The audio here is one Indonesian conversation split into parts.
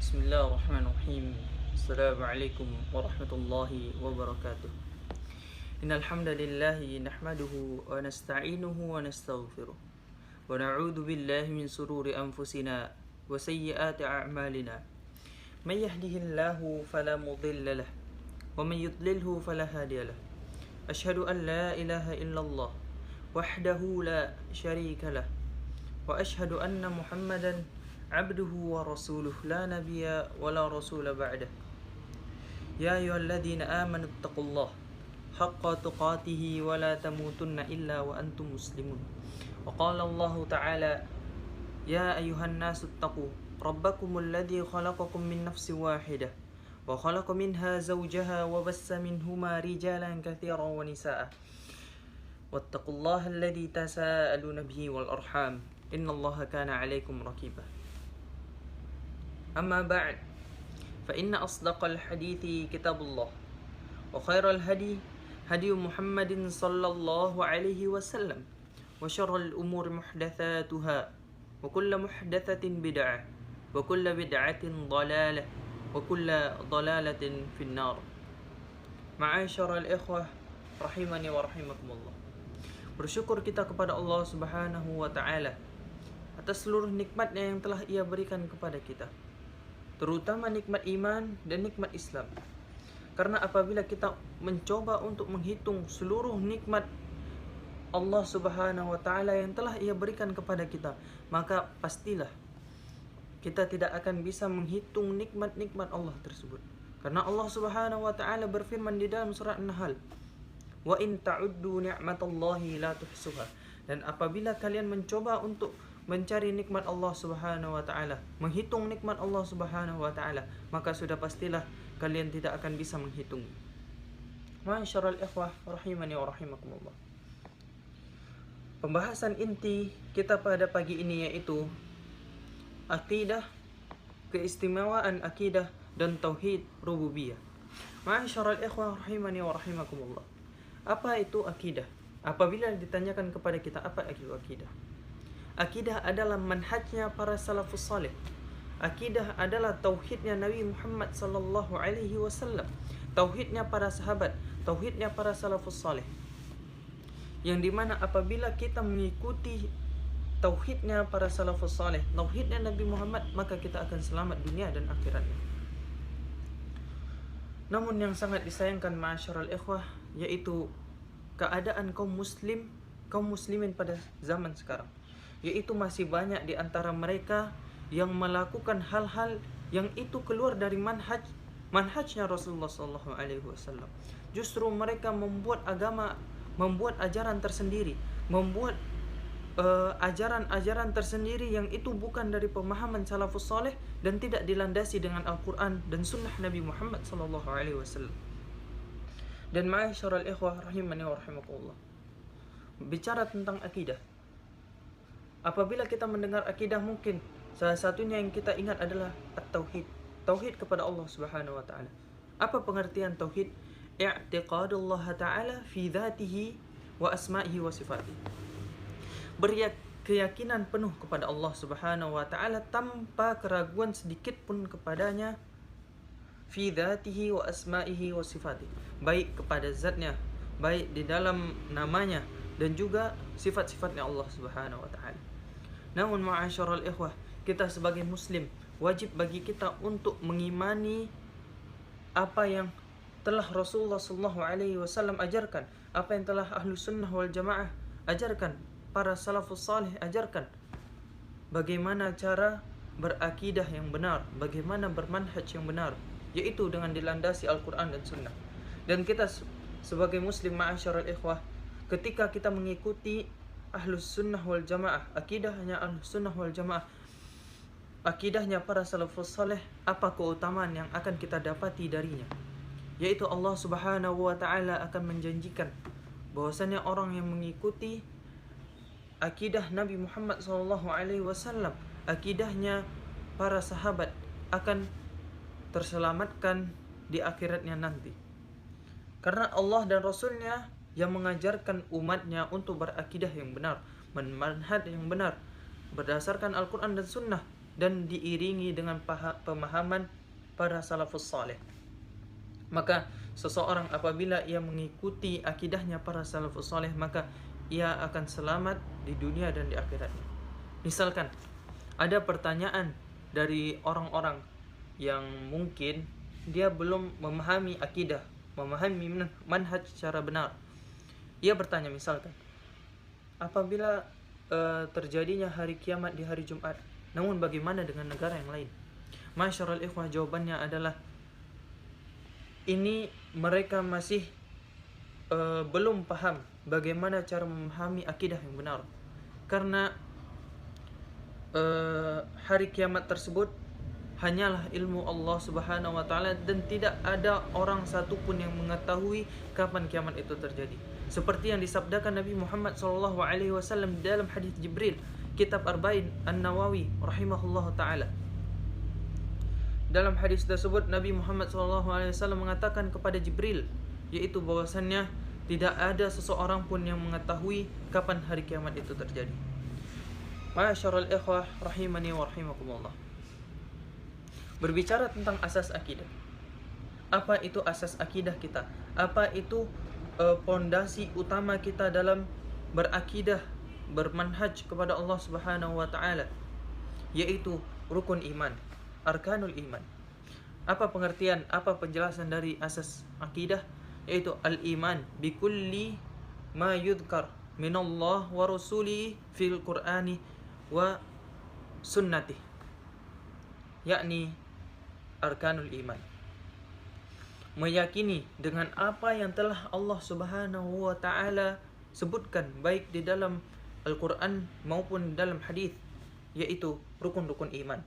Bismillahirrahmanirrahim. Assalamualaikum warahmatullahi wabarakatuh. Innal hamdalillahi nahmaduhu wa nasta'inuhu wa nastaghfiruh. Wa na'udzu billahi min sururi anfusina wa sayyiati a'malina. May yahdihillahu fala mudilla lahu wa may yudlilhu fala hadiya lahu. Ashhadu an la ilaha illallah wahdahu la syarika lahu wa ashhadu anna Muhammadan عبده ورسوله لا نبي ولا رسول بعده يا أيها الذين آمنوا اتقوا الله حق تقاته ولا تموتن إلا وأنتم مسلمون وقال الله تعالى يا أيها الناس اتقوا ربكم الذي خلقكم من نفس واحدة وخلق منها زوجها وبث منهما رجالا كثيرا ونساء واتقوا الله الذي تساءلون به والأرحام إن الله كان عليكم رقيبا أما بعد فإن أصدق الحديث كتاب الله وخير الهدي هدي محمد صلى الله عليه وسلم وشر الأمور محدثاتها وكل محدثة بدعة وكل بدعة ضلالة وكل ضلالة في النار. معاشر الإخوة rahimani wa rahimakumullah. Bersyukur kita kepada Allah Subhanahu wa taala atas seluruh nikmatnya yang telah Ia berikan kepada kita, terutama nikmat iman dan nikmat Islam. Karena apabila kita mencoba untuk menghitung seluruh nikmat Allah Subhanahu wa taala yang telah Ia berikan kepada kita, maka pastilah kita tidak akan bisa menghitung nikmat-nikmat Allah tersebut. Karena Allah Subhanahu wa taala berfirman di dalam surah An-Nahl, "Wa in ta'uddu ni'matallahi la tuhsuha." Dan apabila kalian mencoba untuk mencari nikmat Allah Subhanahu wa taala, menghitung nikmat Allah Subhanahu wa taala, maka sudah pastilah kalian tidak akan bisa menghitung. Ma'asyiral ikhwah rahimani wa rahimakumullah. Pembahasan inti kita pada pagi ini yaitu akidah, keistimewaan akidah dan tauhid rububiyah. Ma'asyiral ikhwah rahimani wa rahimakumullah. Apa itu akidah? Apabila ditanyakan kepada kita apa itu akidah? Akidah adalah manhajnya para salafus salih. Akidah adalah tauhidnya Nabi Muhammad sallallahu alaihi wasallam, tauhidnya para sahabat, tauhidnya para salafus salih. Yang dimana apabila kita mengikuti tauhidnya para salafus salih, tauhidnya Nabi Muhammad, maka kita akan selamat dunia dan akhiratnya. Namun yang sangat disayangkan ma'asyiral ikhwah yaitu keadaan kaum muslimin pada zaman sekarang, yaitu masih banyak di antara mereka yang melakukan hal-hal yang itu keluar dari manhajnya Rasulullah SAW. Justru mereka membuat ajaran tersendiri, membuat ajaran-ajaran tersendiri yang itu bukan dari pemahaman salafus saleh dan tidak dilandasi dengan Al-Quran dan sunnah Nabi Muhammad SAW. Dan ma'asyiral ikhwah rahimani wa rahimakumullah, bicara tentang akidah, apabila kita mendengar akidah, mungkin salah satunya yang kita ingat adalah at-tauhid, tauhid kepada Allah Subhanahu wa taala. Apa pengertian tauhid? I'tiqadullah taala fi dzatihi wa asma'ihi wa sifatihi. Berkeyakinan penuh kepada Allah Subhanahu wa taala tanpa keraguan sedikit pun kepadanya, fi dzatihi wa asma'ihi wa sifatihi, baik kepada zatnya, baik di dalam namanya dan juga sifat-sifatnya Allah Subhanahu wa taala. Namun ma'asyiral ikhwah, kita sebagai muslim wajib bagi kita untuk mengimani apa yang telah Rasulullah sallallahu alaihi wasallam ajarkan, apa yang telah Ahlus Sunnah wal Jamaah ajarkan, para salafus salih ajarkan. Bagaimana cara berakidah yang benar, bagaimana bermanhaj yang benar, yaitu dengan dilandasi Al-Quran dan Sunnah. Dan kita sebagai muslim ma'asyiral ikhwah, ketika kita mengikuti Ahlus Sunnah wal Jamaah, akidahnya Ahlus Sunnah wal Jamaah, akidahnya para salafus saleh, apa keutamaan yang akan kita dapati darinya? Yaitu Allah Subhanahu wa taala akan menjanjikan bahwasanya orang yang mengikuti akidah Nabi Muhammad SAW, akidahnya para sahabat, akan terselamatkan di akhiratnya nanti. Karena Allah dan Rasulnya yang mengajarkan umatnya untuk berakidah yang benar, manhaj yang benar, berdasarkan Al-Quran dan Sunnah, dan diiringi dengan pemahaman para salafus saleh. Maka seseorang apabila ia mengikuti akidahnya para salafus saleh, maka ia akan selamat di dunia dan di akhiratnya. Misalkan ada pertanyaan dari orang-orang yang mungkin dia belum memahami akidah, memahami manhaj secara benar. Ia bertanya misalkan, apabila terjadinya hari kiamat di hari Jumat, namun bagaimana dengan negara yang lain? Masyarul ikhwah, jawabannya adalah ini mereka masih belum paham bagaimana cara memahami akidah yang benar. Karena hari kiamat tersebut hanyalah ilmu Allah Subhanahu wa taala, dan tidak ada orang satupun yang mengetahui kapan kiamat itu terjadi. Seperti yang disabdakan Nabi Muhammad SAW dalam hadis Jibril, kitab Arba'in An-Nawawi rahimahullahu taala. Dalam hadis tersebut Nabi Muhammad SAW mengatakan kepada Jibril, yaitu bahwasannya tidak ada seseorang pun yang mengetahui kapan hari kiamat itu terjadi. Ma'asyiral ikhwah rahimani wa rahimakumullah. Berbicara tentang asas akidah. Apa itu asas akidah kita? Apa itu pondasi utama kita dalam berakidah, bermanhaj kepada Allah Subhanahu wa taala, yaitu rukun iman, arkanul iman. Apa pengertian, apa penjelasan dari asas akidah? Yaitu al-iman bikulli ma yudhkar minallah wa rasuli fil qur'ani wa sunnati, yakni arkanul iman. Meyakini dengan apa yang telah Allah Subhanahu wa taala sebutkan baik di dalam Al-Qur'an maupun dalam hadis, yaitu rukun-rukun iman.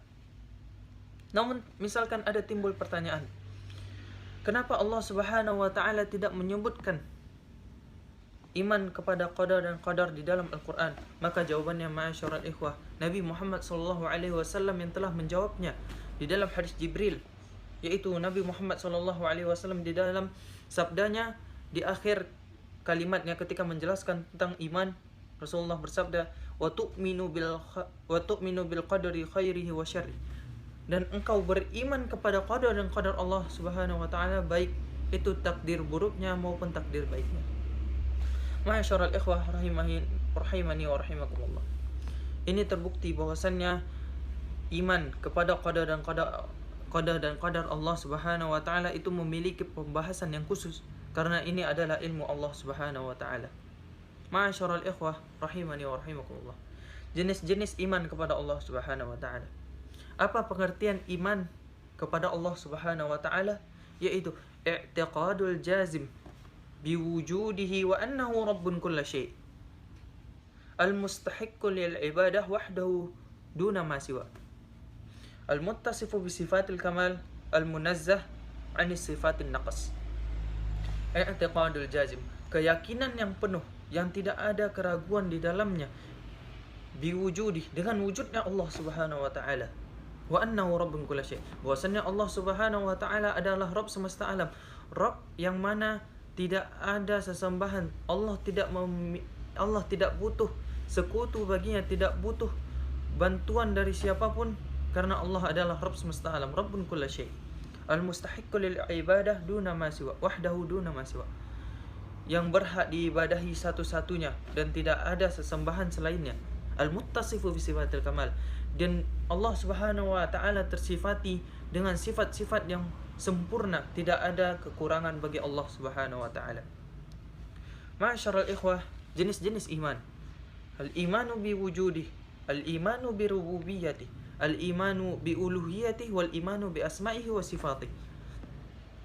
Namun misalkan ada timbul pertanyaan, kenapa Allah Subhanahu wa taala tidak menyebutkan iman kepada qadar dan qadar di dalam Al-Qur'an? Maka jawabannya ma'asyiral ikhwah, Nabi Muhammad SAW yang telah menjawabnya di dalam hadis Jibril, yaitu Nabi Muhammad SAW di dalam sabdanya di akhir kalimatnya ketika menjelaskan tentang iman, Rasulullah bersabda, wa tu'minu bil qadari khairihi wa syarri, dan engkau beriman kepada qadar dan qadar Allah Subhanahu wa taala, baik itu takdir buruknya maupun takdir baiknya. Ma'asyiral ikhwah rahimani wa rahimakumullah. Ini terbukti bahwasannya iman kepada qadar dan qadar Allah Subhanahu wa taala itu memiliki pembahasan yang khusus, karena ini adalah ilmu Allah Subhanahu wa taala. Ma'asyiral ikhwah rahimani wa rahimakumullah. Jenis-jenis iman kepada Allah Subhanahu wa taala. Apa pengertian iman kepada Allah Subhanahu wa taala? Yaitu i'tiqadul jazim biwujudihi wa annahu rabbun kulli syai', al-mustahiqqu lil ibadah wahdahu duna ma siwa, al-muttasifu bi sifatil kamal, al-munazzah 'anis sifatin naqs. I'tiqadul jazim, keyakinan yang penuh yang tidak ada keraguan di dalamnya, biwujudi, dengan wujudnya Allah Subhanahu wa taala, wa annahu rabbun kulli syai', bahwasanya Allah Subhanahu wa taala adalah Rabb semesta alam, Rabb yang mana tidak ada sesembahan. Allah tidak butuh sekutu baginya, tidak butuh bantuan dari siapapun, karena Allah adalah Rabb semesta alam, Rabbun kulli syai', al-mustahiqqu lil ibadah duna ma siwa, wahdahu duna ma siwa, yang berhak diibadahi satu-satunya dan tidak ada sesembahan selainnya, al-muttasifu bi sifatil kamal, dan Allah Subhanahu wa taala tersifati dengan sifat-sifat yang sempurna, tidak ada kekurangan bagi Allah Subhanahu wa taala. Ma'asyiral ikhwah, jenis-jenis iman. Al-imanu bi wujudih, al-imanu bi rububiyyatih, al-imanu bi uluhiyyatih, wal imanu bi asma'ihi wa sifatih.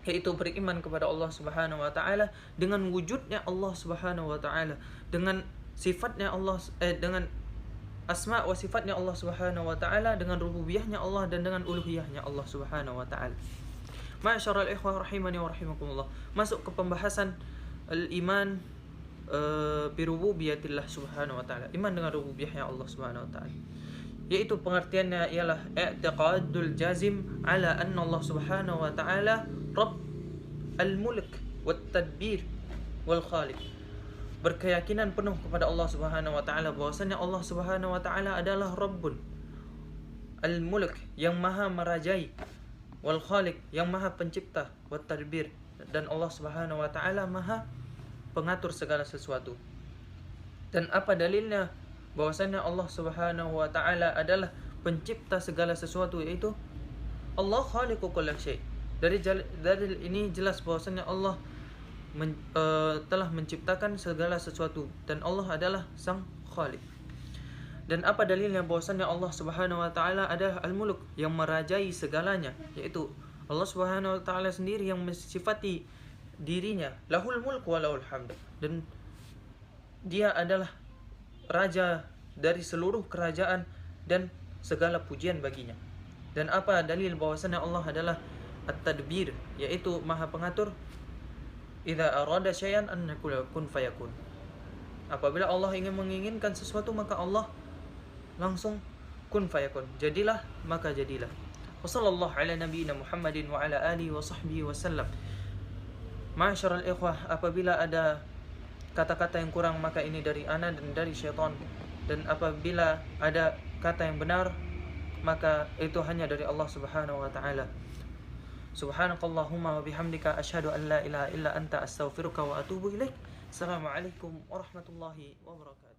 Yaitu beriman kepada Allah Subhanahu wa taala dengan wujudnya Allah Subhanahu wa taala, dengan sifatnya Allah, dengan asma wa sifatnya Allah Subhanahu wa taala, dengan rububiyahnya Allah dan dengan uluhiyahnya Allah Subhanahu wa taala. Ma'asyiral ikhwah rahimani wa rahimakumullah. Masuk ke pembahasan al-iman bi rububiyatillah Subhanahu wa taala, iman dengan rububiyahnya Allah Subhanahu wa taala, yaitu pengertiannya ialah i'tiqadul jazim ala anna Allah Subhanahu wa taala Rabb al-mulk wat tadbir wal khaliq. Berkeyakinan penuh kepada Allah Subhanahu wa taala bahwasanya Allah Subhanahu wa taala adalah Rabbun Al-Mulk, yang maha merajai, wal Khaliq, yang maha pencipta, wat Tadbir, dan Allah Subhanahu wa taala maha pengatur segala sesuatu. Dan apa dalilnya bahwasanya Allah Subhanahu wa taala adalah pencipta segala sesuatu, yaitu Allah khaliqu kulli syai. Dari ini jelas bahwasanya Allah telah menciptakan segala sesuatu dan Allah adalah sang khaliq. Dan apa dalilnya bahwasanya Allah Subhanahu wa taala adalah Al-Mulk, yang merajai segalanya, yaitu Allah Subhanahu wa taala sendiri yang mensifati dirinya lahul mulk wa lahul hamd, dan dia adalah raja dari seluruh kerajaan dan segala pujian baginya. Dan apa dalil bahwasanya Allah adalah At-Tadbir, yaitu maha pengatur. Idza arada syai'an an yaqula kun fayakun. Apabila Allah ingin menginginkan sesuatu, maka Allah langsung kun fayakun, jadilah maka jadilah. Wassallallahu ala nabiyyina Muhammadin wa ala alihi wa sahbihi wasallam. Ma'asyiral ikhwah, apabila ada kata-kata yang kurang maka ini dari ana dan dari syaitan, dan apabila ada kata yang benar maka itu hanya dari Allah Subhanahu wa taala. Subhanakallahumma wa bihamdika asyhadu an la ilaha illa anta astaghfiruka wa atubu ilaik. Assalamualaikum warahmatullahi wabarakatuh.